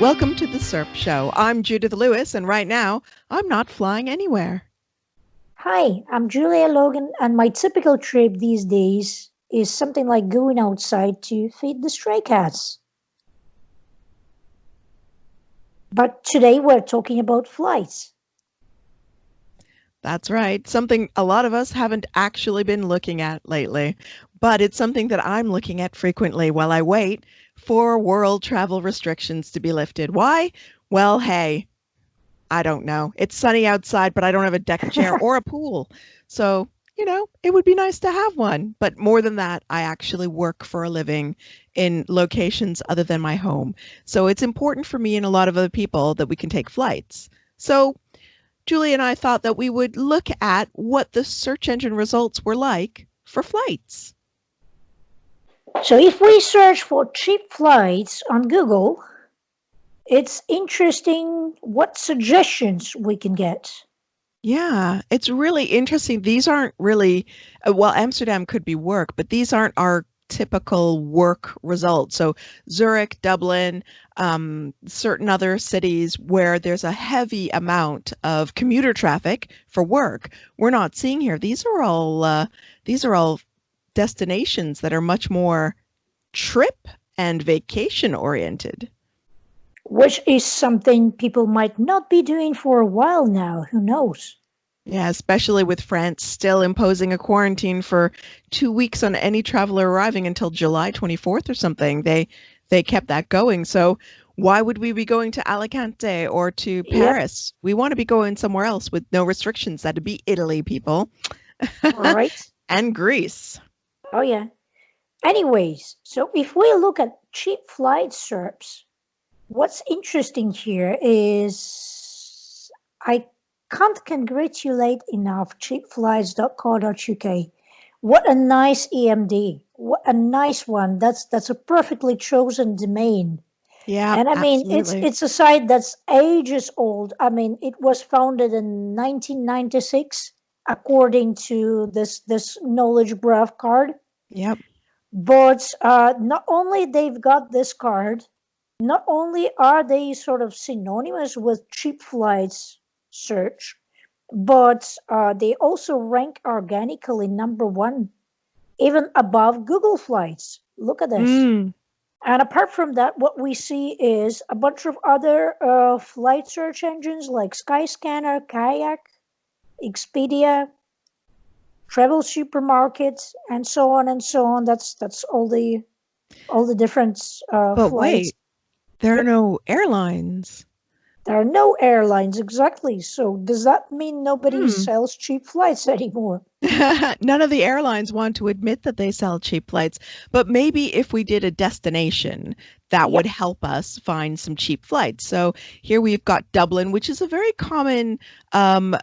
Welcome to the SERP Show. I'm Judith Lewis, and right now, I'm not flying anywhere. Hi, I'm Julia Logan, and my typical trip these days is something like going outside to feed the stray cats. But today we're talking about flights. That's right. Something a lot of us haven't actually been looking at lately, but it's something that I'm looking at frequently while I wait for world travel restrictions to be lifted. Why? Well, hey, I don't know. It's sunny outside, but I don't have a deck chair or a pool. So, it would be nice to have one. But more than that, I actually work for a living in locations other than my home. So it's important for me and a lot of other people that we can take flights. So Julie and I thought that we would look at what the search engine results were like for flights. So if we search for cheap flights on Google, it's interesting what suggestions we can get. Yeah, it's really interesting. These aren't really, well, Amsterdam could be work, but these aren't our typical work results. So Zurich, Dublin, certain other cities where there's a heavy amount of commuter traffic for work, we're not seeing here. These are all destinations that are much more trip and vacation oriented. Which is something people might not be doing for a while now. Who knows? Yeah, especially with France still imposing a quarantine for 2 weeks on any traveler arriving until July 24th or something. They kept that going. So why would we be going to Alicante or to Yep. Paris? We want to be going somewhere else with no restrictions. That'd be Italy, people. All right. And Greece. Oh, yeah. Anyways, so if we look at cheap flight SERPs, what's interesting here is I can't congratulate enough cheapflights.co.uk. What a nice EMD. What a nice one. That's a perfectly chosen domain. Yeah, And I mean, absolutely. it's a site that's ages old. I mean, it was founded in 1996 according to this knowledge graph card. Yep. But not only they've got this card, not only are they sort of synonymous with cheap flights search, but they also rank organically number one, even above Google Flights. Look at this. Mm, And apart from that, what we see is a bunch of other flight search engines like Skyscanner, Kayak, Expedia, travel supermarkets, and so on and so on. That's all the different but flights. wait, there are Yep. no airlines. There are no airlines exactly. So does that mean nobody Hmm. sells cheap flights anymore? None of the airlines want to admit that they sell cheap flights, but maybe if we did a destination, that would Yep. help us find some cheap flights. So here we've got Dublin, which is a very common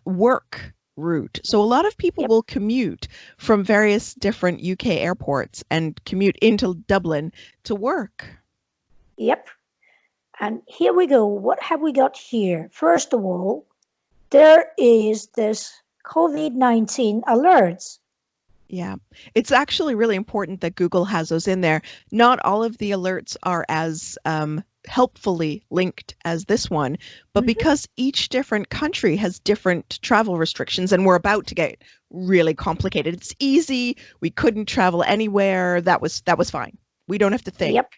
work route. So a lot of people Yep. will commute from various different UK airports and commute into Dublin to work. Yep. And here we go. What have we got here? First of all, there is this COVID-19 alerts. Yeah, it's actually really important that Google has those in there. Not all of the alerts are as helpfully linked as this one, but Mhm. because each different country has different travel restrictions and we're about to get really complicated. It's easy. We couldn't travel anywhere. That was fine. We don't have to think. Yep.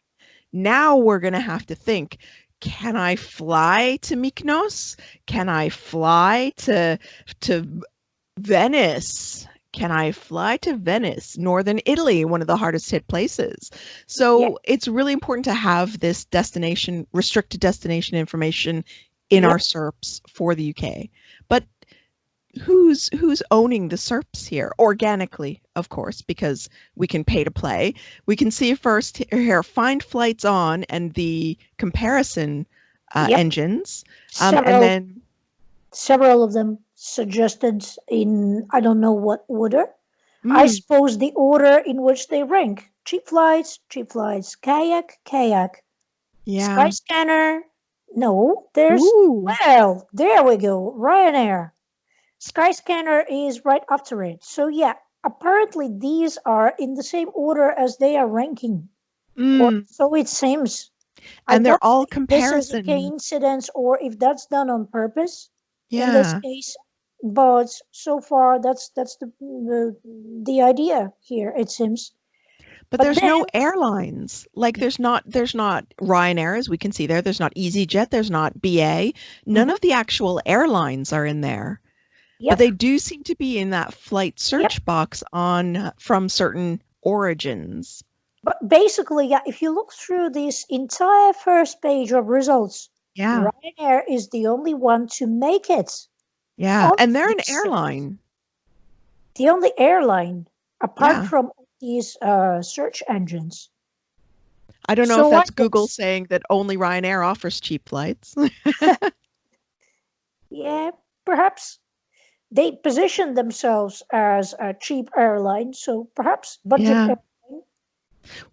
Now we're going to have to think, can I fly to Mykonos? Can I fly to Venice? Can I fly to Venice, northern Italy, one of the hardest hit places? Yep. So it's really important to have this destination, restricted destination information in our Yep. SERPs for the UK. But who's owning the SERPs here? Organically, of course, because we can pay to play. We can see first here, find flights on and the comparison Yep. engines. And Several then, several of them suggested in I don't know what order. I mm, suppose the order in which they rank. Cheap flights, kayak, kayak, yeah. Skyscanner. No, there's Ooh. well, there we go. Ryanair. Skyscanner is right after it. So yeah, apparently these are in the same order as they are ranking. Or Mm. so it seems. I And wonder they're all if this is a comparison. coincidence or if that's done on purpose in this Yeah. case. But so far, that's the idea here, it seems. But But there's then, no airlines. Like there's not Ryanair, as we can see there. There's not EasyJet. There's not BA. None mhm, of the actual airlines are in there. But yep, they do seem to be in that flight yep. search box on from certain origins. But basically, yeah, if you look through this entire first page of results, Yeah. Ryanair is the only one to make it Yeah. on And they're an this site. airline. The only airline apart Yeah. from these search engines. I don't know if So I that's Google guess, saying that only Ryanair offers cheap flights. yeah, perhaps they position themselves as a cheap airline, so perhaps budget Yeah. airline.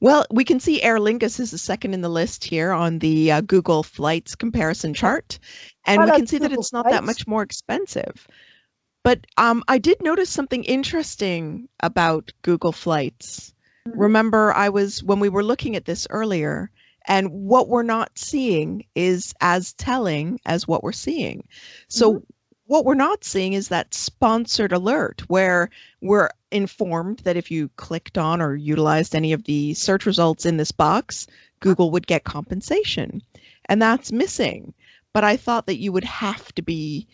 Well, we can see Aer Lingus is the second in the list here on the Google Flights comparison Okay. chart. And How we about can see that Google it's not that Flights? much more expensive. But I did notice something interesting about Google Flights. Mhm, Remember, when we were looking at this earlier, and what we're not seeing is as telling as what we're seeing. mhm. So, what we're not seeing is that sponsored alert where we're informed that if you clicked on or utilized any of the search results in this box, Google would get compensation. And that's missing. But I thought that you would have to be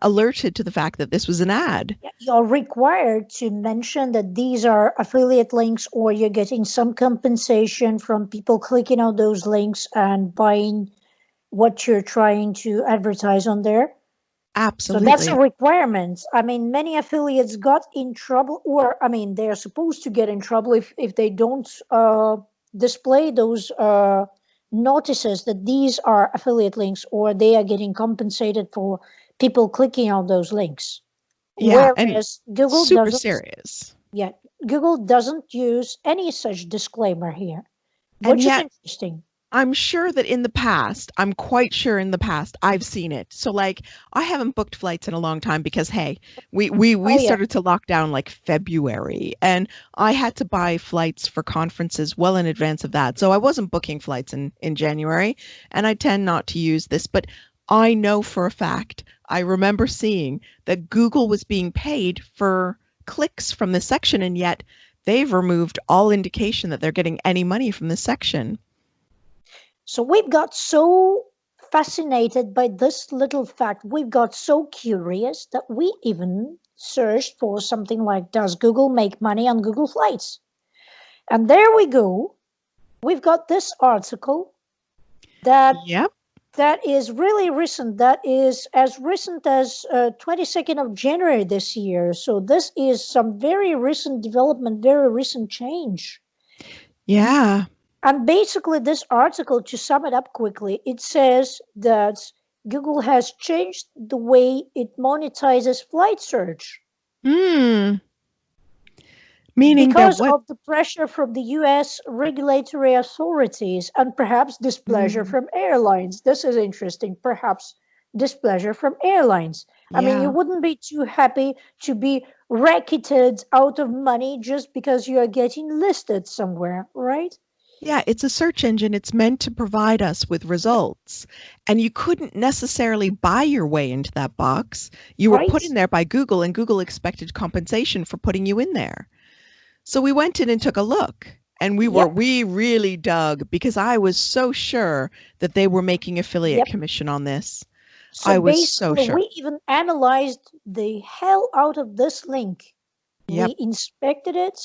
alerted to the fact that this was an ad. Yeah, you're required to mention that these are affiliate links or you're getting some compensation from people clicking on those links and buying what you're trying to advertise on there. So that's a Absolutely. requirement. I mean, many affiliates got in trouble, or I mean, they're supposed to get in trouble if they don't display those notices that these are affiliate links or they are getting compensated for people clicking on those links. Yeah, and Whereas Google super doesn't, serious. yeah, Google doesn't use any such disclaimer here, And which is yet, interesting. I'm sure that in the past, I'm quite sure in the past, I've seen it. So like I haven't booked flights in a long time because hey, we Oh yeah, started to lock down like February and I had to buy flights for conferences well in advance of that. So I wasn't booking flights in January and I tend not to use this, but I know for a fact, I remember seeing that Google was being paid for clicks from this section and yet they've removed all indication that they're getting any money from this section. so we've got so fascinated by this little fact, we've got so curious that we even searched for something like, does Google make money on Google Flights? And there we go. We've got this article that Yep. that is really recent. That is as recent as 22nd of January this year. So this is some very recent development, very recent change. Yeah. And basically, this article, to sum it up quickly, it says that Google has changed the way it monetizes flight search Hmm. Meaning that because what? of the pressure from the US regulatory authorities and perhaps displeasure Mm, from airlines. This is interesting. Perhaps displeasure from airlines. I mean, you yeah. wouldn't be too happy to be racketed out of money just because you are getting listed somewhere, right? Yeah, it's a search engine. It's meant to provide us with results. And you couldn't necessarily buy your way into that box. You were put Right? in there by Google, and Google expected compensation for putting you in there. So we went in and took a look. And Yep. we really dug because I was so sure that they were making affiliate Yep. commission on this. So I was so basically, sure. we even analyzed the hell out of this link. Yep. We inspected it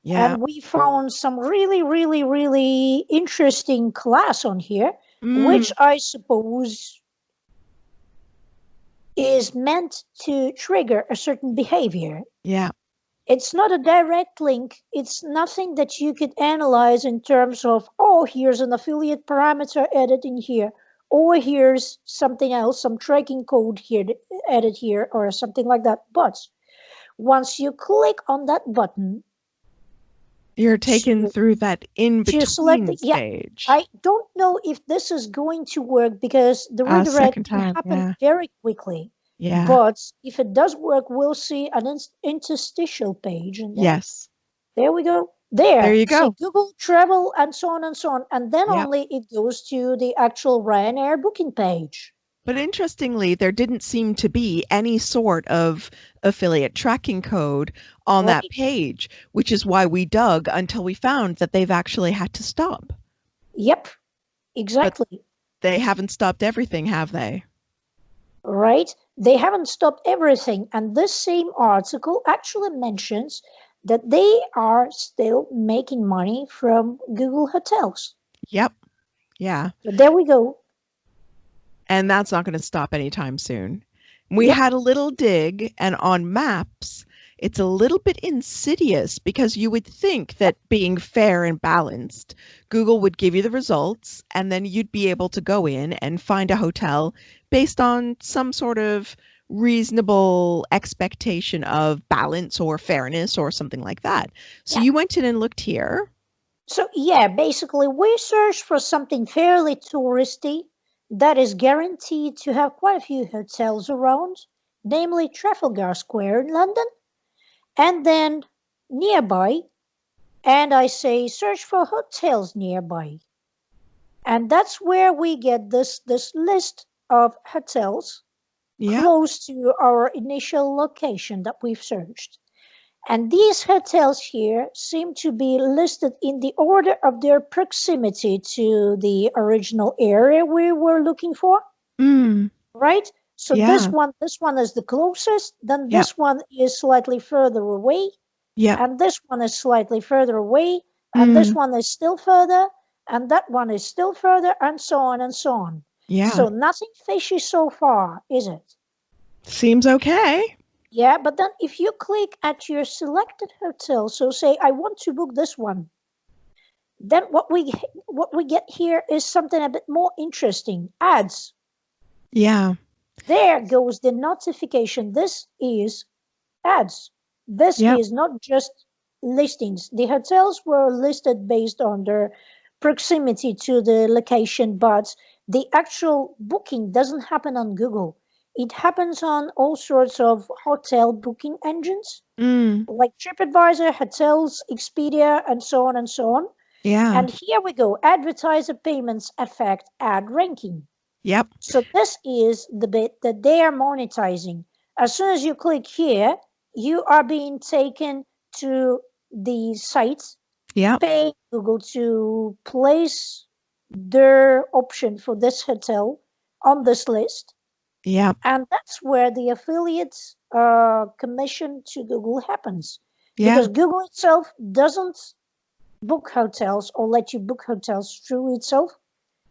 Yeah. and we found some really, really, really interesting class on here, which Mm, I suppose is meant to trigger a certain behavior. yeah. It's not a direct link. It's nothing that you could analyze in terms of, oh, here's an affiliate parameter added in here, or here's something else, some tracking code here added here, or something like that. But once you click on that button You're taken to through that to select in-between the, yeah, stage. I don't know if this is going to work because the Second redirect can time. happen Yeah. very quickly. Yeah. But if it does work, we'll see an interstitial page, and then Yes. there we go. There There, you see go. Google Travel and so on and so on. And then Yep. only it goes to the actual Ryanair booking page. But interestingly, there didn't seem to be any sort of affiliate tracking code on that Right? page, which is why we dug until we found that they've actually had to stop. Yep, But exactly. they haven't stopped everything, have they? Right? They haven't stopped everything. And this same article actually mentions that they are still making money from Google Hotels. Yep. Yeah. So there we go. And that's not going to stop anytime soon. We Yep. had a little dig, and on maps, it's a little bit insidious because you would think that being fair and balanced, Google would give you the results, and then you'd be able to go in and find a hotel based on some sort of reasonable expectation of balance or fairness or something like that. So Yeah. you went in and looked here. So yeah, basically we search for something fairly touristy that is guaranteed to have quite a few hotels around, namely Trafalgar Square in London, and then nearby, and I say search for hotels nearby. And that's where we get this list of hotels Yeah. close to our initial location that we've searched. And these hotels here seem to be listed in the order of their proximity to the original area we were looking for, Mm. right? So Yeah. this one is the closest, then Yep. this one is slightly further away, Yep. and this one is slightly further away, and this Mm. one is still further, and that one is still further, and so on and so on. Yeah. So nothing fishy so far, is it? Seems okay. Yeah, but then if you click at your selected hotel, so say I want to book this one, then what we get here is something a bit more interesting. Ads. Yeah. There goes the notification. This is ads. This Yep. is not just listings. The hotels were listed based on their proximity to the location, but the actual booking doesn't happen on Google. It happens on all sorts of hotel booking engines Mm. like TripAdvisor, Hotels, Expedia, and so on and so on. Yeah. And here we go. Advertiser payments affect ad ranking. Yep. So this is the bit that they are monetizing. As soon as you click here, you are being taken to the sites Yep. paying Google to place their option for this hotel on this list. Yep. And that's where the affiliates commission to Google happens. Yeah. Because Google itself doesn't book hotels or let you book hotels through itself,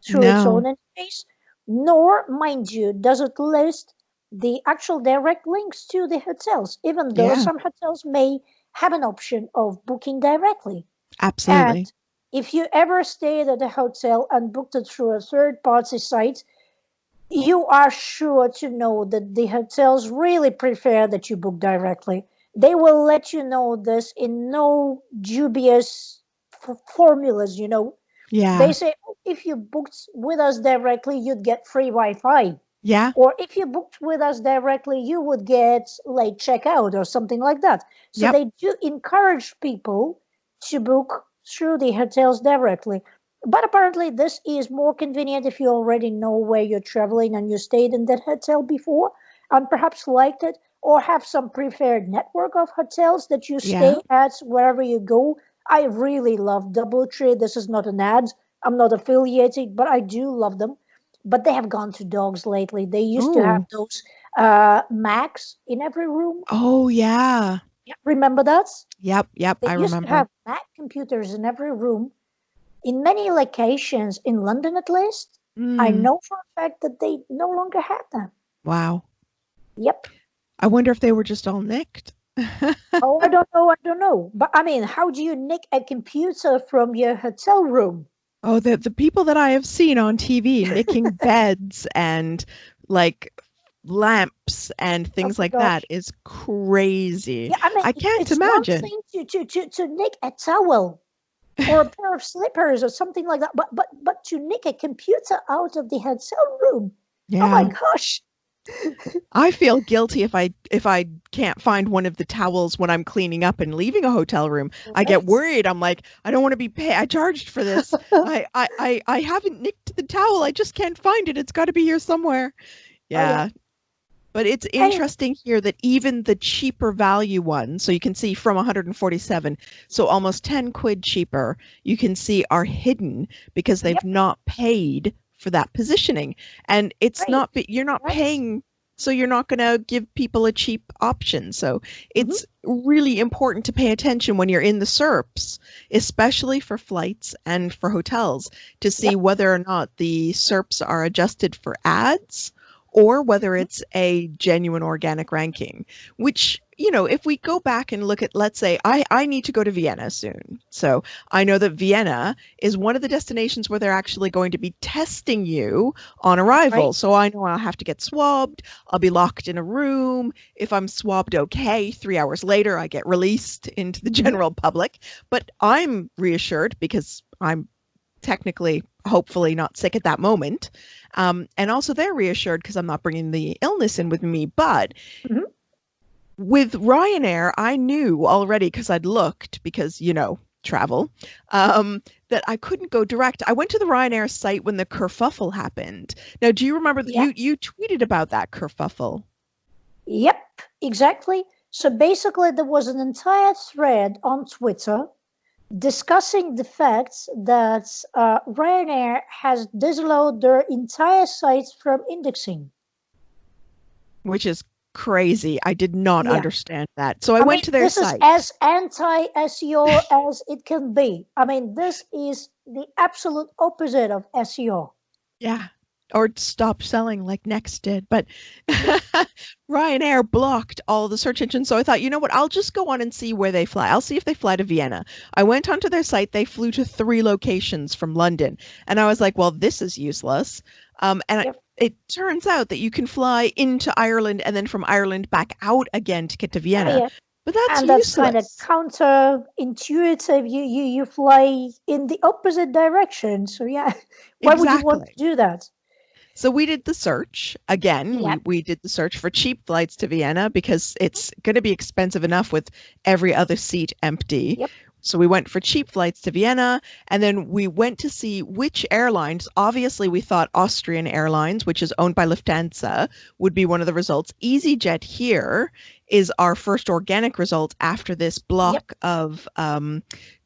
through its own No. interface, nor, mind you, does it list the actual direct links to the hotels, even though Yeah. some hotels may have an option of booking directly. And Absolutely. if you ever stayed at a hotel and booked it through a third party site, you are sure to know that the hotels really prefer that you book directly. They will let you know this in no dubious formulas, you know. They Yeah. say, "Oh, if you booked with us directly, you'd get free Wi Fi. Yeah. Or if you booked with us directly, you would get late checkout or something like that." So Yep. they do encourage people to book through the hotels directly. But apparently, this is more convenient if you already know where you're traveling and you stayed in that hotel before and perhaps liked it, or have some preferred network of hotels that you Yeah. stay at wherever you go. I really love Doubletree. This is not an ad. I'm not affiliated, but I do love them. But they have gone to dogs lately. They used to have Oh. those Macs in every room. Oh, yeah. Yeah, remember that? Yep. Yep. They I used to remember. have Mac computers in every room. In many locations, in London at least, I Mm. know for a fact that they no longer have them. Wow. Yep. I wonder if they were just all nicked. Oh, I don't know. But I mean, how do you nick a computer from your hotel room? Oh, the people that I have seen on TV nicking beds and like lamps and Oh things my like that gosh. is crazy. Yeah, I mean, I can't it's one imagine. thing to nick a towel or a pair of slippers or something like that, but to nick a computer out of the hotel room. Oh my Yeah. gosh. I feel guilty if I can't find one of the towels when I'm cleaning up and leaving a hotel room. I get Right. worried. I'm like, I don't want to be paid. I charged for this. I haven't nicked the towel. I just can't find it. It's got to be here somewhere. Oh yeah. Yeah. But it's Anyway. interesting here that even the cheaper value ones, so you can see from 147, so almost 10 quid cheaper, you can see are hidden because they've Yep. not paid for that positioning. And it's Right. not, you're not Right. paying, so you're not going to give people a cheap option. So Hmm. it's really important to pay attention when you're in the SERPs, especially for flights and for hotels, to see Yep. whether or not the SERPs are adjusted for ads or whether Mhm. it's a genuine organic ranking, which, if we go back and look at, let's say, I need to go to Vienna soon. So I know that Vienna is one of the destinations where they're actually going to be testing you on Right. arrival. So I know I'll have to get swabbed. I'll be locked in a room. If I'm swabbed okay, 3 hours later, I get released into the Hmm. general public. But I'm reassured because I'm technically, hopefully, not sick at that moment. And also, they're reassured because I'm not bringing the illness in with me. But Hmm. with Ryanair, I knew already because I'd looked, because, travel, that I couldn't go direct. I went to the Ryanair site when the kerfuffle happened. Now, do you remember that Yeah. you tweeted about that kerfuffle? Yep. Exactly. So basically, there was an entire thread on Twitter discussing the fact that Ryanair has disallowed their entire sites from indexing. Which is crazy. I did not Yeah. understand that. So I I went mean, to their this is site. as anti SEO as it can be. I mean, this is the absolute opposite of SEO. Yeah. Or stop selling like Next did. But Ryanair blocked all the search engines. So I thought, you know what? I'll just go on and see where they fly. I'll see if they fly to Vienna. I went onto their site. They flew to 3 locations from London. And I was like, well, this is useless. And Yep. it turns out that you can fly into Ireland and then from Ireland back out again to get to Yeah, Vienna. yeah. But that's And that's kind of useless. counterintuitive. You fly in the opposite direction. So yeah, why would you want to Exactly. do that? So we did the search again. We Yep. we did the search for cheap flights to Vienna because it's going to be expensive enough with every other seat empty. Yep. So we went for cheap flights to Vienna, and then we went to see which airlines. Obviously, we thought Austrian Airlines, which is owned by Lufthansa, would be one of the results. EasyJet here is our first organic result after this Yep. block of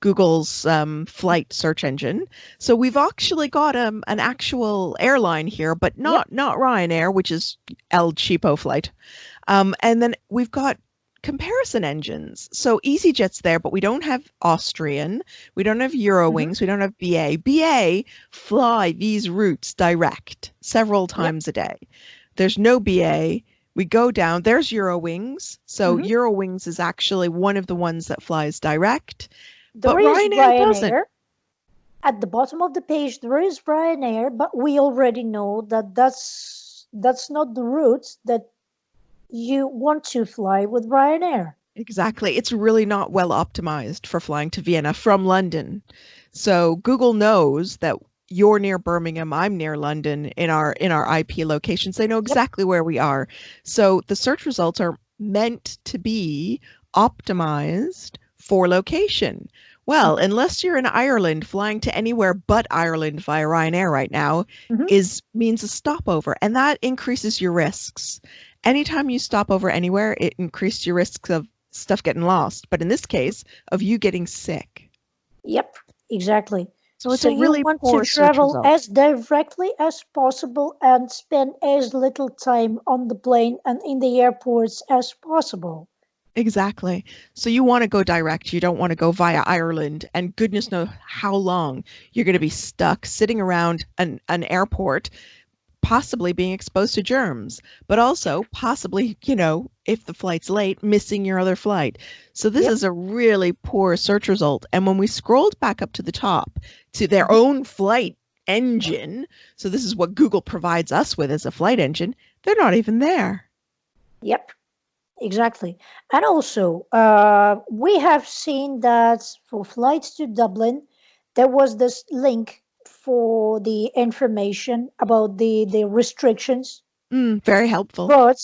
Google's flight search engine. So we've actually got an actual airline here, but Yep. not Ryanair, which is El Cheapo flight. And then we've got comparison engines. So EasyJet's there, but we don't have Austrian, we don't have Hmm. Eurowings, we don't have BA. BA fly these routes direct several Yep. times a day. There's no BA. We go down, there's Eurowings. So Hmm. Eurowings is actually one of the ones that flies direct, There but is Ryanair doesn't. Ryanair. At the bottom of the page, there is Ryanair, but we already know that that's not the route that you want to fly with Ryanair. Exactly. It's really not well optimized for flying to Vienna from London. So Google knows that you're near Birmingham, I'm near London in our IP locations. They know Yep. exactly where we are. So the search results are meant to be optimized for location. Well, Hmm. unless you're in Ireland, flying to anywhere but Ireland via Ryanair right now Hmm. is means a stopover, and that increases your risks. Anytime you stop over anywhere, it increases your risks of stuff getting lost, but in this case, of you getting sick. Yep, exactly. So it's So a you really want to poor search travel result. as directly as possible and spend as little time on the plane and in the airports as possible. Exactly. So you want to go direct. You don't want to go via Ireland. And goodness knows how long you're going to be stuck sitting around an airport, possibly being exposed to germs, but also possibly, if the flight's late, missing your other flight. So this Yep. is a really poor search result. And when we scrolled back up to the top to their Hmm. own flight engine, so this is what Google provides us with as a flight engine, they're not even there. Yep. Exactly. And also, we have seen that for flights to Dublin, there was this link for the information about the restrictions. Very helpful. But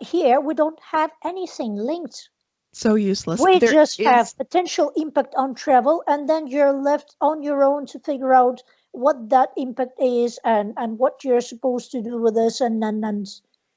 here we don't have anything linked. So useless. We There just is, have potential impact on travel, and then you're left on your own to figure out what that impact is and what you're supposed to do with this, and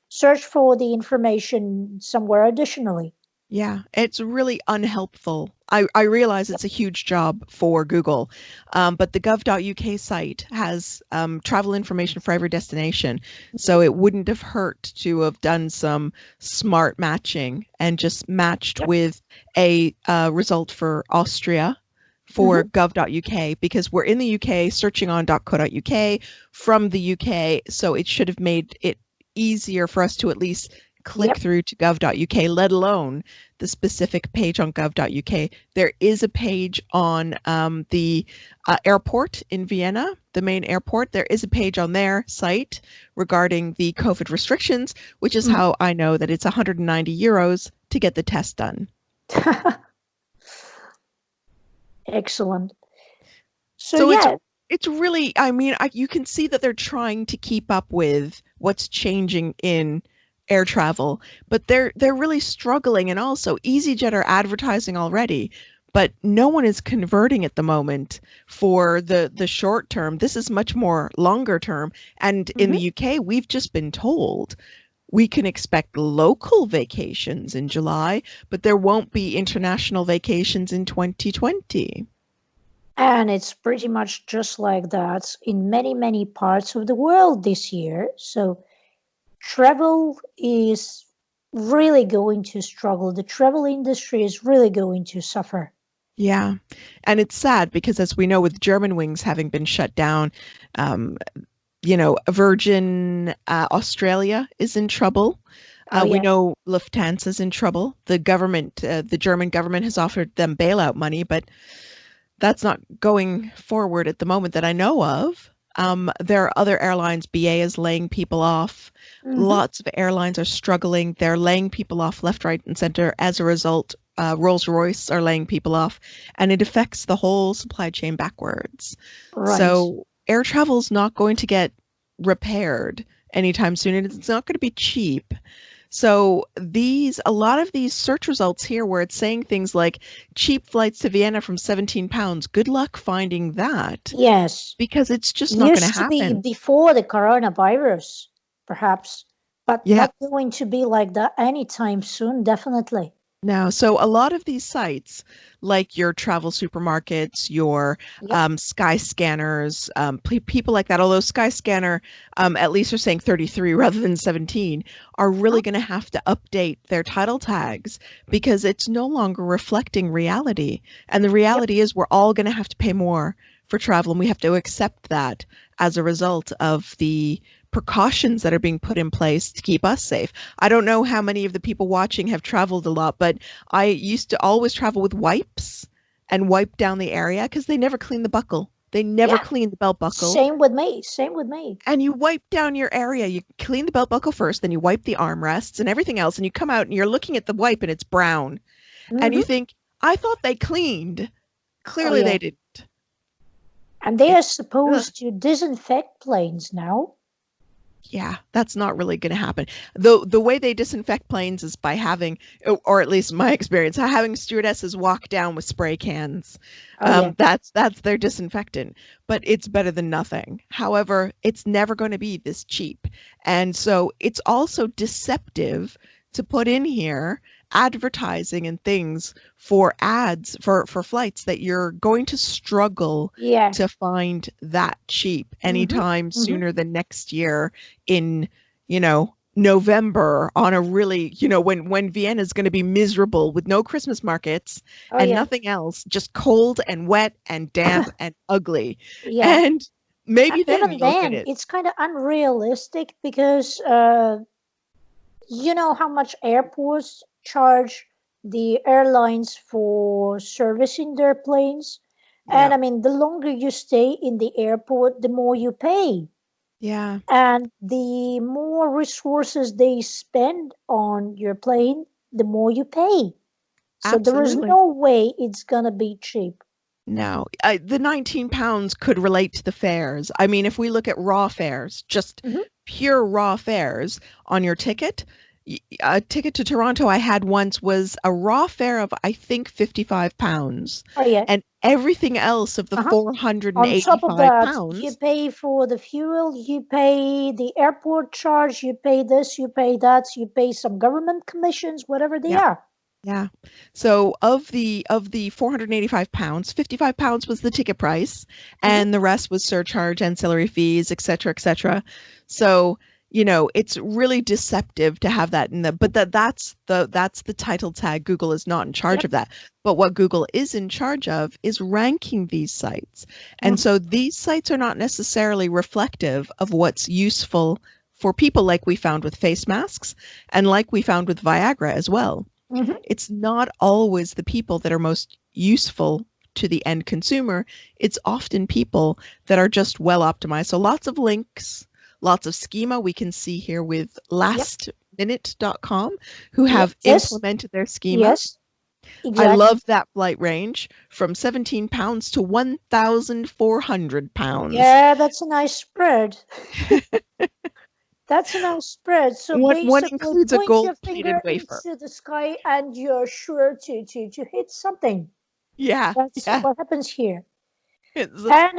search for the information somewhere additionally. yeah, it's really unhelpful. I realize it's a huge job for Google, but the gov.uk site has travel information for every destination. So it wouldn't have hurt to have done some smart matching and just matched Yep. with a result for Austria for Mm-hmm. gov.uk because we're in the UK searching on .co.uk from the UK. So it should have made it easier for us to at least click Yep. through to gov.uk, let alone the specific page on gov.uk. There is a page on the airport in Vienna, the main airport. There is a page on their site regarding the COVID restrictions, which is how I know that it's 190 euros to get the test done. Excellent. So So yeah, it's really, you can see that they're trying to keep up with what's changing in air travel, but they're really struggling. And also, EasyJet are advertising already, but no one is converting at the moment for the short term. This is much more longer term. And in the UK, we've just been told we can expect local vacations in July, but there won't be international vacations in 2020. and it's pretty much just like that in many, many parts of the world this year. So travel is really going to struggle. The travel industry is really going to suffer. Yeah. And it's sad because, as we know, with Germanwings having been shut down, um, Virgin Australia is in trouble. Oh, We yeah. know Lufthansa's in trouble. The German government has offered them bailout money, but that's not going forward at the moment that I know of. There are other airlines. BA is laying people off. Mm-hmm. Lots of airlines are struggling. They're laying people off left, right, and center. As a result, Rolls-Royce are laying people off, and it affects the whole supply chain backwards. Right. So air travel is not going to get repaired anytime soon, and it's not going to be cheap. So a lot of these search results here where it's saying things like cheap flights to Vienna from 17 pounds, good luck finding that Yes. because it's just not going to Used to be happen. before the coronavirus, perhaps, but Yeah. not going to be like that anytime soon, definitely. No. So a lot of these sites, like your travel supermarkets, your Yep. Sky Scanners, people like that, although Skyscanner at least are saying 33 rather than 17, are really going to have to update their title tags because it's no longer reflecting reality. And the Yep. reality is we're all going to have to pay more for travel, and we have to accept that as a result of the precautions that are being put in place to keep us safe. I don't know how many of the people watching have traveled a lot, but I used to always travel with wipes and wipe down the area because they never clean the buckle. They never Yeah. clean the belt buckle. Same with me. Same with me. And you wipe down your area. You clean the belt buckle first, then you wipe the armrests and everything else. And you come out and you're looking at the wipe and it's brown. And you Mm-hmm. think, I thought they cleaned. Oh, Clearly yeah. they didn't. And they are It's, ugh. supposed to disinfect planes now. Yeah, that's not really going to happen. The way they disinfect planes is by having, or at least my experience, having stewardesses walk down with spray cans. Oh, yeah. That's their disinfectant, but it's better than nothing. However, it's never going to be this cheap, and so it's also deceptive to put in here advertising and things for ads for flights that you're going to struggle Yeah. to find that cheap Mm-hmm. anytime Mm-hmm. sooner than next year in, November on a really, when Vienna is going to be miserable with no Christmas markets Oh, and yeah. nothing else, just cold and wet and damp and ugly. Yeah. And maybe then Even you'll get then, it. it's kind of unrealistic because you know how much airports charge the airlines for servicing their planes? And Yeah. I mean, the longer you stay in the airport, the more you pay. Yeah. And the more resources they spend on your plane, the more you pay. So there is Absolutely. no way it's gonna be cheap. No, the 19 pounds could relate to the fares. I mean, if we look at raw fares, just Hmm. pure raw fares on your ticket. A ticket to Toronto I had once was a raw fare of, I think, £55. Oh yeah. And everything else of the On top of that, you £485. pay for the fuel, you pay the airport charge, you pay this, you pay that, you pay some government commissions, whatever they Yeah. are. Yeah. So of the £485, £55 was the ticket price, and the rest was surcharge, ancillary fees, etc., etc. So, it's really deceptive to have that in the, but that's the title tag. Google is not in charge of that. But what Google is in charge of is ranking these sites. And so these sites are not necessarily reflective of what's useful for people, like we found with face masks and like we found with Viagra as well. It's not always the people that are most useful to the end consumer. It's often people that are just well optimized. So lots of links, lots of schema. We can see here with lastminute.com, who have implemented their schema. Yes, exactly. I love that flight range from £17 to £1,400. Yeah, that's a nice spread. That's a nice spread. So One basically, includes a point your gold-plated finger wafer. into the sky and you're sure to hit something. Yeah. That's what happens here. And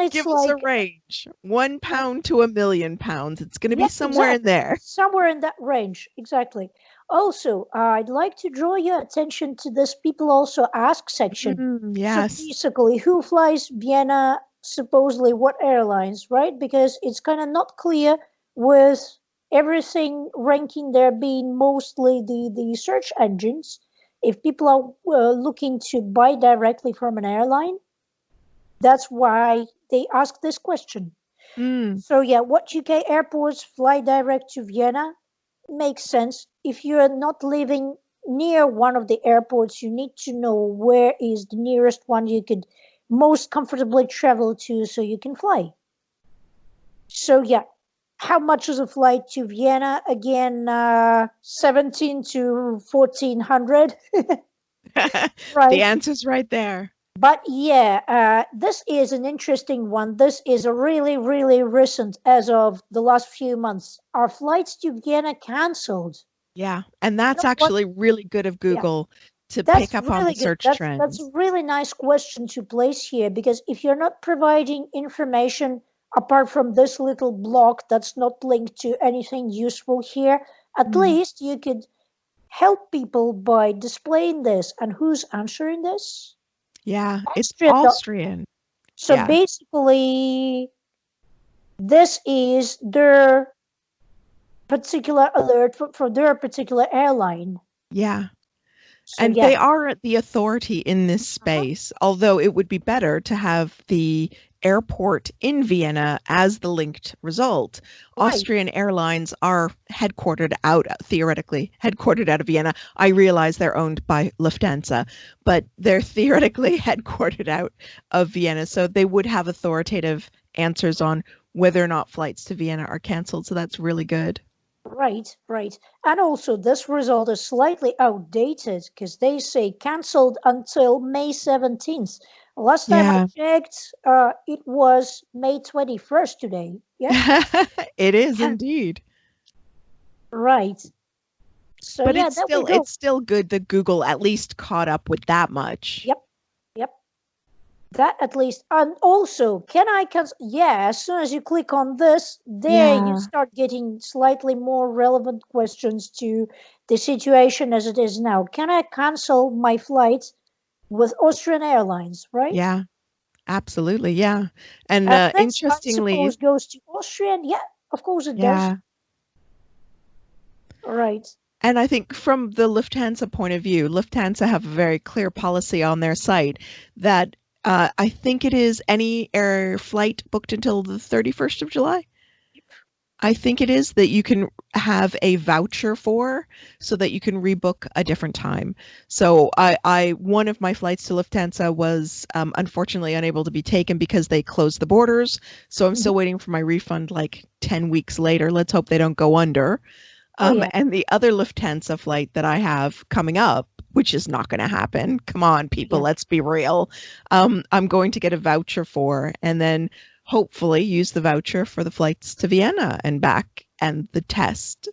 it's give us a range. £1 to £1,000,000. It's going to be somewhere in there. Somewhere in that range, exactly. Also, I'd like to draw your attention to this people also ask section. Yes. So basically, who flies Vienna, supposedly what airlines, right? Because it's kind of not clear with everything ranking there being mostly the search engines. If people are looking to buy directly from an airline, that's why they ask this question. So yeah, what UK airports fly direct to Vienna? Makes sense. If you're not living near one of the airports, you need to know where is the nearest one you could most comfortably travel to so you can fly. So yeah, how much is a flight to Vienna? Again, 17 to 1400. Right. The answer's right there. But yeah, this is an interesting one. This is a really, really recent, as of the last few months. Are flights to Vienna cancelled? Yeah, and that's actually really good of Google to pick up on the search trends. That's a really nice question to place here, because if you're not providing information apart from this little block that's not linked to anything useful here, at least you could help people by displaying this. And who's answering this? Yeah, it's Austrian. So basically, this is their particular alert for their particular airline. Yeah. So, and they are the authority in this space, although it would be better to have the airport in Vienna as the linked result. Austrian Airlines are theoretically headquartered out of Vienna. I realize they're owned by Lufthansa, but they're theoretically headquartered out of Vienna. So they would have authoritative answers on whether or not flights to Vienna are canceled. So that's really good. Right. And also this result is slightly outdated because they say cancelled until May 17th. Last time I checked, it was May 21st today. Yeah. It is indeed. Right. So but it's still good that Google at least caught up with that much. Yep. That at least. And also, can I cancel? Yeah, as soon as you click on this, you start getting slightly more relevant questions to the situation as it is now. Can I cancel my flight with Austrian Airlines, right? Yeah, absolutely. Yeah. And interestingly, I suppose goes to Austrian. Yeah, of course it does. Right. And I think from the Lufthansa point of view, Lufthansa have a very clear policy on their site that I think it is any air flight booked until the 31st of July. I think it is that you can have a voucher for so that you can rebook a different time. So one of my flights to Lufthansa was unfortunately unable to be taken because they closed the borders. So I'm still waiting for my refund like 10 weeks later. Let's hope they don't go under. And the other Lufthansa flight that I have coming up, which is not going to happen. Come on, people, let's be real. I'm going to get a voucher for, and then hopefully use the voucher for the flights to Vienna and back and the test.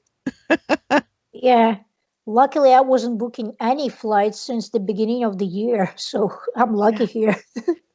Yeah. Luckily, I wasn't booking any flights since the beginning of the year, so I'm lucky Yeah. here.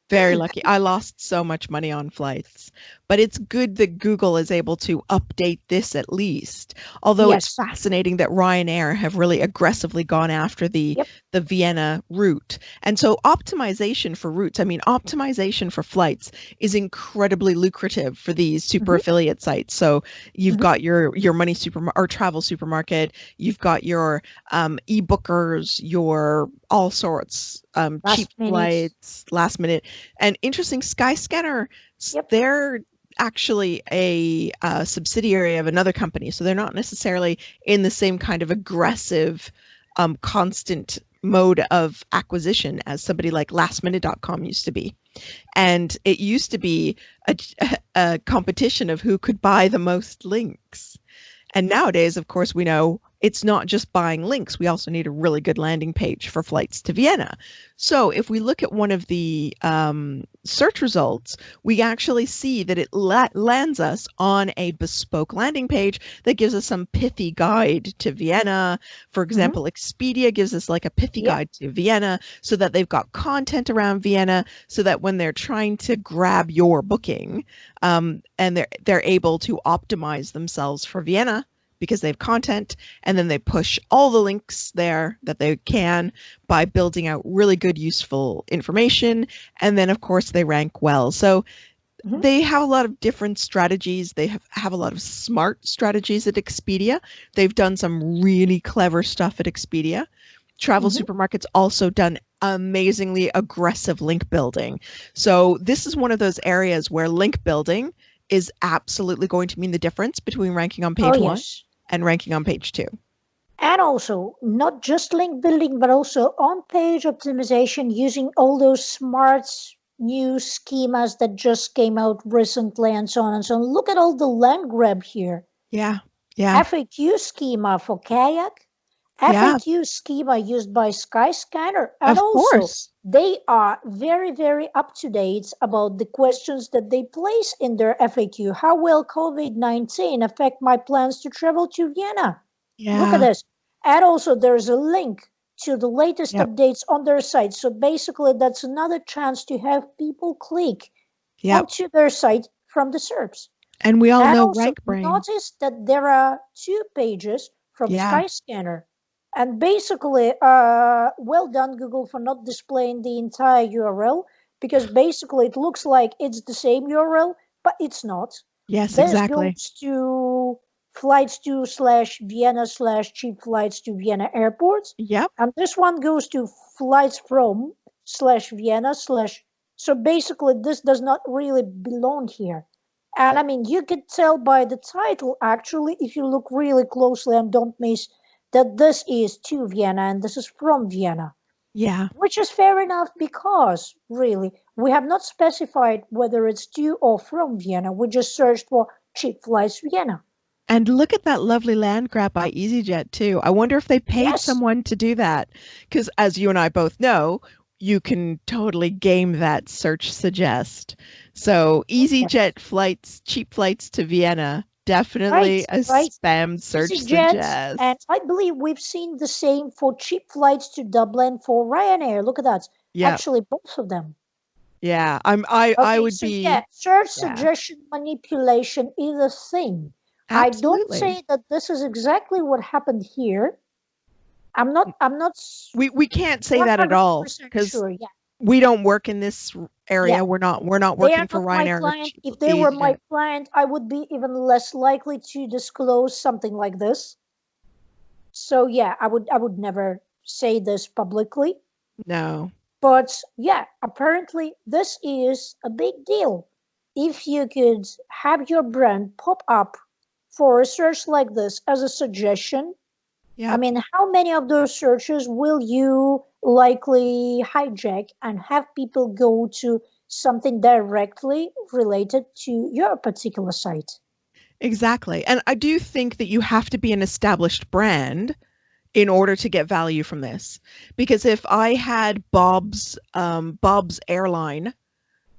Very lucky. I lost so much money on flights, but it's good that Google is able to update this at least. Although it's Yes. fascinating that Ryanair have really aggressively gone after Yep. the Vienna route. And so optimization for routes, I mean optimization for flights is incredibly lucrative for these super Hmm. affiliate sites. So you've Hmm. got your money super or travel supermarket, you've got your ebookers, your all sorts cheap Last minute. flights, last minute and interesting, Skyscanner, Yep. they're actually a subsidiary of another company. So they're not necessarily in the same kind of aggressive, constant mode of acquisition as somebody like lastminute.com used to be. And it used to be a competition of who could buy the most links. And nowadays, of course, we know it's not just buying links. We also need a really good landing page for flights to Vienna. So if we look at one of the search results, we actually see that it lands us on a bespoke landing page that gives us some pithy guide to Vienna. For Hmm. example, Expedia gives us like a pithy Yep. guide to Vienna so that they've got content around Vienna so that when they're trying to grab your booking, and they're able to optimize themselves for Vienna because they have content, and then they push all the links there that they can by building out really good useful information, and then of course they rank well. So Hmm. they have a lot of different strategies. They have a lot of smart strategies at Expedia. They've done some really clever stuff at Expedia. Travel Hmm. Supermarket's also done amazingly aggressive link building. So this is one of those areas where link building is absolutely going to mean the difference between ranking on Oh, page one yes. and ranking on page two. And also, not just link building, but also on page optimization using all those smart new schemas that just came out recently and so on and so on. Look at all the land grab here. Yeah. Yeah. FAQ schema for kayak, Yeah. FAQ schema used by Skyscanner, and Of also course. they are very, very up to date about the questions that they place in their FAQ. How will COVID-19 affect my plans to travel to Vienna? Look at Yeah. this. And also, there's a link to the latest Yep. updates on their site. So basically, that's another chance to have people click Yep. onto their site from the SERPs. And we all And know also, rank brain. notice that there are two pages from Yeah. Skyscanner. And basically, well done, Google, for not displaying the entire URL, because basically it looks like it's the same URL, but it's not. Yes, This exactly. goes to flights to slash Vienna slash cheap flights to Vienna airports. Yep. And this one goes to flights from slash Vienna slash. So basically, this does not really belong here. And I mean, you could tell by the title, actually, if you look really closely and don't miss, that this is to Vienna and this is from Vienna, Yeah. which is fair enough because, really, we have not specified whether it's to or from Vienna. We just searched for cheap flights to Vienna. And look at that lovely land grab by EasyJet too. I wonder if they paid Yes, someone to do that. Because as you and I both know, you can totally game that search suggest. So yes. EasyJet flights, cheap flights to Vienna, Right, definitely a right. spam search EasyJet, and suggest. I believe we've seen the same for cheap flights to Dublin for Ryanair. Look at that. Yeah. Actually, both of them. Yeah. I Okay, would so yeah, be search yeah. suggestion manipulation is a thing. I don't Absolutely. say that this is exactly what happened here. I'm not We can't say that at all 100% because sure. Yeah. we don't work in this Yeah. area. We're not They are working for not my Ryanair or client. If they were my EasyJet. client, I would be even less likely to disclose something like this. So yeah, I would never say this publicly. No. But yeah, apparently this is a big deal. If you could have your brand pop up for a search like this as a suggestion, I Yep. mean, how many of those searches will you likely hijack and have people go to something directly related to your particular site? Exactly. And I do think that you have to be an established brand in order to get value from this. Because if I had Bob's airline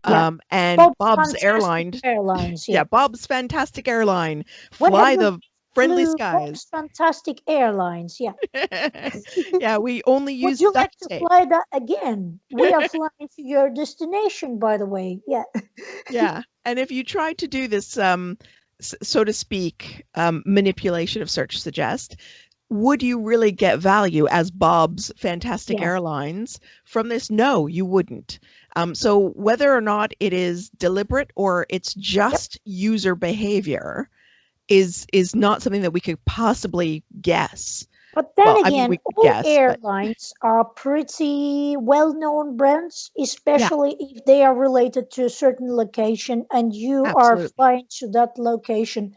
Yeah. And Bob's Bob's Fantastic airline, Airlines. yeah, Yeah. Bob's Fantastic Airline, When have fly you the friendly flew skies. Bob's Fantastic Airlines? Yeah. Yeah, we only Would use you like duct to tape. fly that again? We are flying to your destination, by the way. Yeah. Yeah. And if you try to do this, so to speak, manipulation of search suggest, would you really get value as Bob's Fantastic Yeah. Airlines from this? No, you wouldn't. So whether or not it is deliberate or it's Yep. just user behavior is not something that we could possibly guess. But then Well, I mean, again, we could all guess, but airlines are pretty well-known brands, yeah, especially if they are related to a certain location and you are absolutely. flying to that location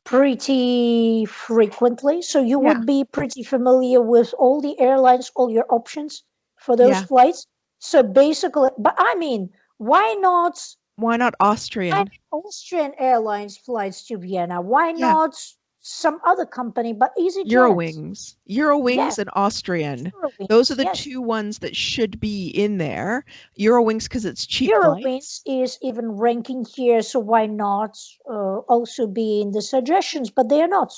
pretty frequently. So you Yeah, would be pretty familiar with all the airlines, all your options for those yeah. flights. So basically, but I mean, why not Why not Austrian? Austrian Airlines flights to Vienna? Why Yeah. not some other company, but EasyJet? Eurowings. Yeah, Eurowings and Austrian. Those are Eurowings, the yes. two ones that should be in there. Eurowings because it's cheap Eurowings flights. is even ranking here, so why not also be in the suggestions? But they are not.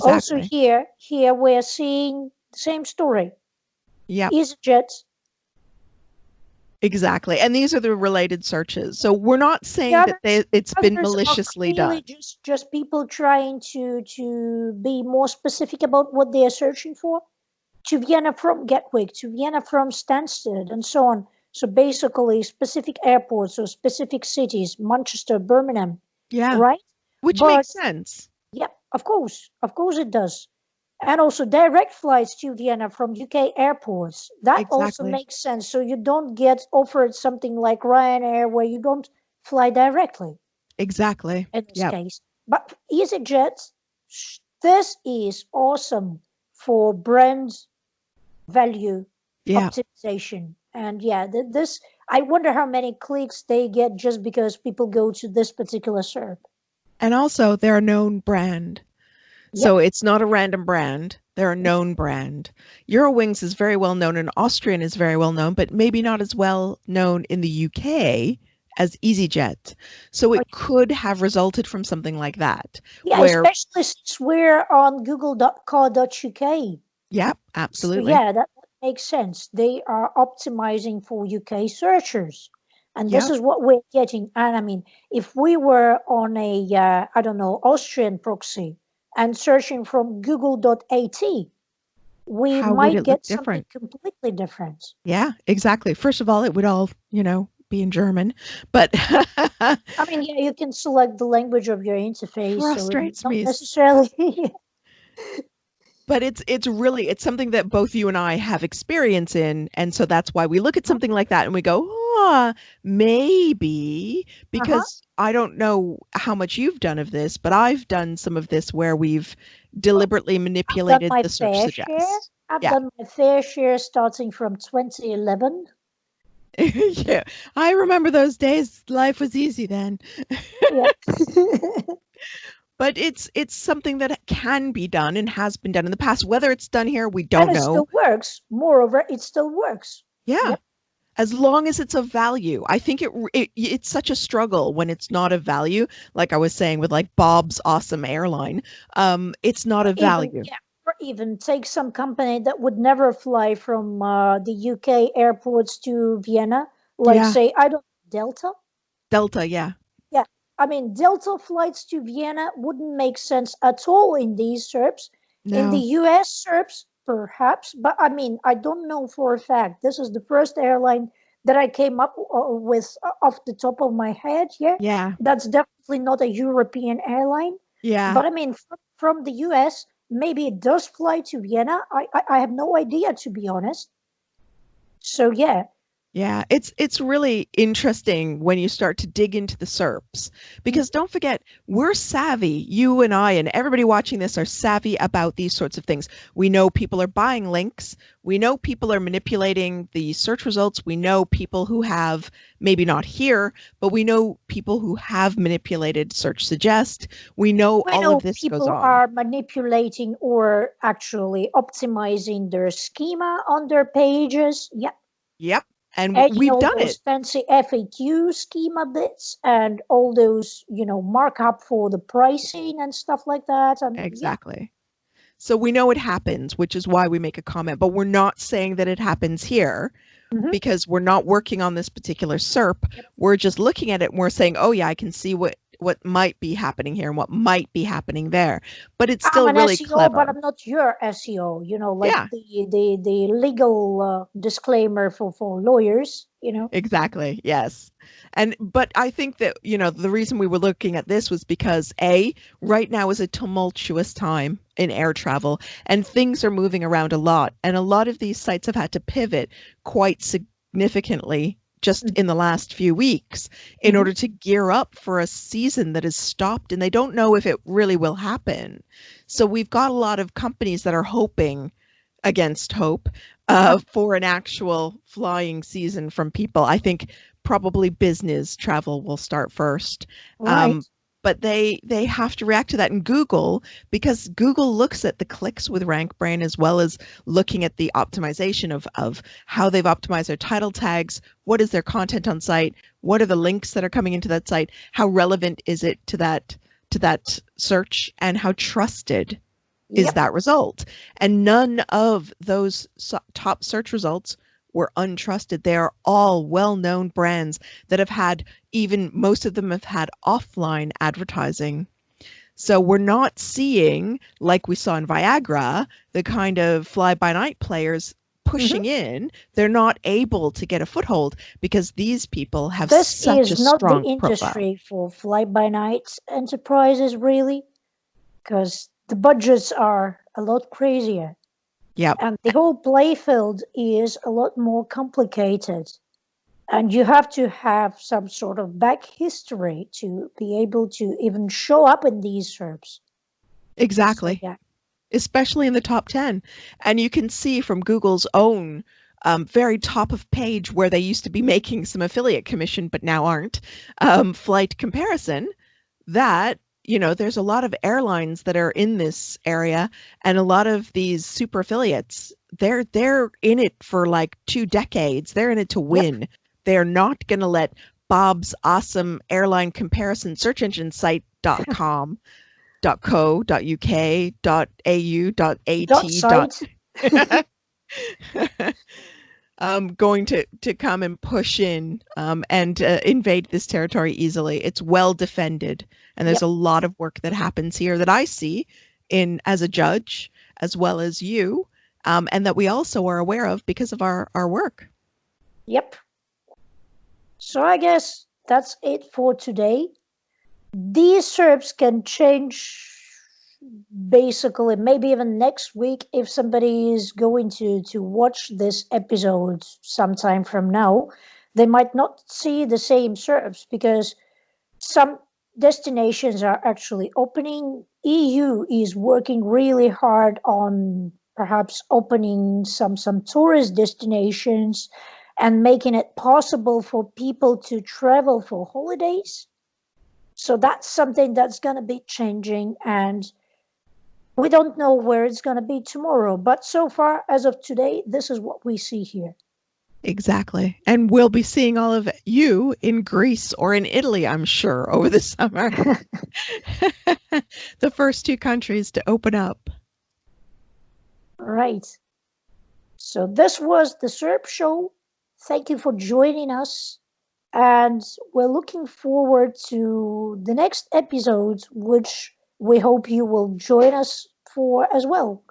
Also Exactly. here we're seeing the same story. Yep. EasyJet. Exactly. And these are the related searches. So we're not The saying that others, it's been others are maliciously clearly done. just people trying to be more specific about what they are searching for. To Vienna from Gatwick, to Vienna from Stansted, and so on. So basically, specific airports or specific cities, Manchester, Birmingham, Yeah. right? Which But makes sense. yeah, of course it does. And also direct flights to Vienna from UK airports. That also Exactly. makes sense. So you don't get offered something like Ryanair where you don't fly directly Exactly. in this Yep. case. But EasyJet, this is awesome for brand value Yeah. optimization. And yeah, this, I wonder how many clicks they get just because people go to this particular SERP. And also they're a known brand. So Yep. it's not a random brand. They're a known brand. Eurowings is very well known and Austrian is very well known, but maybe not as well known in the UK as EasyJet. So it could have resulted from something like that, Yeah, where, especially since we're on google.co.uk. yeah, So absolutely. yeah, that makes sense. They are optimizing for UK searchers. And this Yeah. is what we're getting. And I mean, if we were on a, I don't know, Austrian proxy and searching from google.at, we How would might it look get something different? completely different. Yeah, exactly. First of all, it would all, be in German, but I mean, yeah, you can select the language of your interface, so frustrates not me. necessarily. But it's something that both you and I have experience in, and so that's why we look at something like that and we go, "Ah, maybe," Uh-huh. because I don't know how much you've done of this, but I've done some of this where we've Well, deliberately I've done manipulated my the search fair share. suggest. I've Yeah. done my fair share starting from 2011. Yeah. I remember those days. Life was easy then. Yeah. But it's something that can be done and has been done in the past. Whether it's done here, we And don't it know. still works. Moreover, it still works. Yeah. Yep. As long as it's of value. I think it's such a struggle when it's not of value. Like I was saying with like Bob's awesome airline, it's not Or of even, value. yeah, or even take some company that would never fly from the UK airports to Vienna, like Yeah, say, I don't Delta. Delta. Yeah, Yeah, I mean, Delta flights to Vienna wouldn't make sense at all in these SERPs. In the no, US SERPs, perhaps, but I mean, I don't know for a fact. This is the first airline that I came up with off the top of my head here. yeah, That's definitely not a European airline. yeah. But I mean, from the US, maybe it does fly to Vienna. I have no idea, to be honest. So, yeah. Yeah, it's really interesting when you start to dig into the SERPs because Mhm. don't forget, we're savvy. You and I and everybody watching this are savvy about these sorts of things. We know people are buying links. We know people are manipulating the search results. We know people who have, maybe not here, but we know people who have manipulated search suggest. We know We all of know this goes people on. are manipulating or actually optimizing their schema on their pages. Yeah. Yep. And Adding we've all done those it. fancy FAQ schema bits and all those, markup for the pricing and stuff like that. And yeah. Exactly. So we know it happens, which is why we make a comment, but we're not saying that it happens here Hmm. because we're not working on this particular SERP. Yep. We're just looking at it and we're saying, oh yeah, I can see what might be happening here and what might be happening there. But it's I'm still an really SEO, but clever. I'm not your SEO. Like Yeah, the legal disclaimer for lawyers. exactly. Yes. But I think that, the reason we were looking at this was because right now is a tumultuous time in air travel and things are moving around a lot. And a lot of these sites have had to pivot quite significantly just in the last few weeks in Mm-hmm. order to gear up for a season that has stopped and they don't know if it really will happen. So we've got a lot of companies that are hoping against hope for an actual flying season from people. I think probably business travel will start first. Right. But they have to react to that. And Google, because Google looks at the clicks with RankBrain as well as looking at the optimization of how they've optimized their title tags, what is their content on site, what are the links that are coming into that site, how relevant is it to that search, and how trusted is Yep. that result. And none of those top search results were untrusted. They are all well-known brands that have had, even most of them have had offline advertising. So we're not seeing, like we saw in Viagra, the kind of fly-by-night players Mm-hmm. pushing in. They're not able to get a foothold because these people have This such a is not the strong profile. industry for fly-by-night enterprises, really, because the budgets are a lot crazier. Yep. And the whole playfield is a lot more complicated. And you have to have some sort of back history to be able to even show up in these SERPs. So, Exactly. yeah. Especially in the top 10. And you can see from Google's own very top of page where they used to be making some affiliate commission, but now aren't, flight comparison, that, there's a lot of airlines that are in this area and a lot of these super affiliates, they're in it for like 2 decades. They're in it to Yep. win. They're not going to let Bob's awesome airline comparison search engine site.com .co.uk .au Dot .at site. going to come and push in and invade this territory easily. It's well defended, and there's a Yep. lot of work that happens here that I see in as a judge as well as you, and that we also are aware of because of our work. Yep. So I guess that's it for today. These SERPs can change basically maybe even next week if somebody is going to watch this episode sometime from now. They might not see the same SERPs because some destinations are actually opening. EU is working really hard on perhaps opening some tourist destinations and making it possible for people to travel for holidays. So that's something that's going to be changing, and we don't know where it's going to be tomorrow. But so far, as of today, this is what we see here. Exactly. And we'll be seeing all of you in Greece or in Italy, I'm sure, over the summer. The first two countries to open up. Right. So this was the SERP Show. Thank you for joining us. And we're looking forward to the next episode, which we hope you will join us for as well.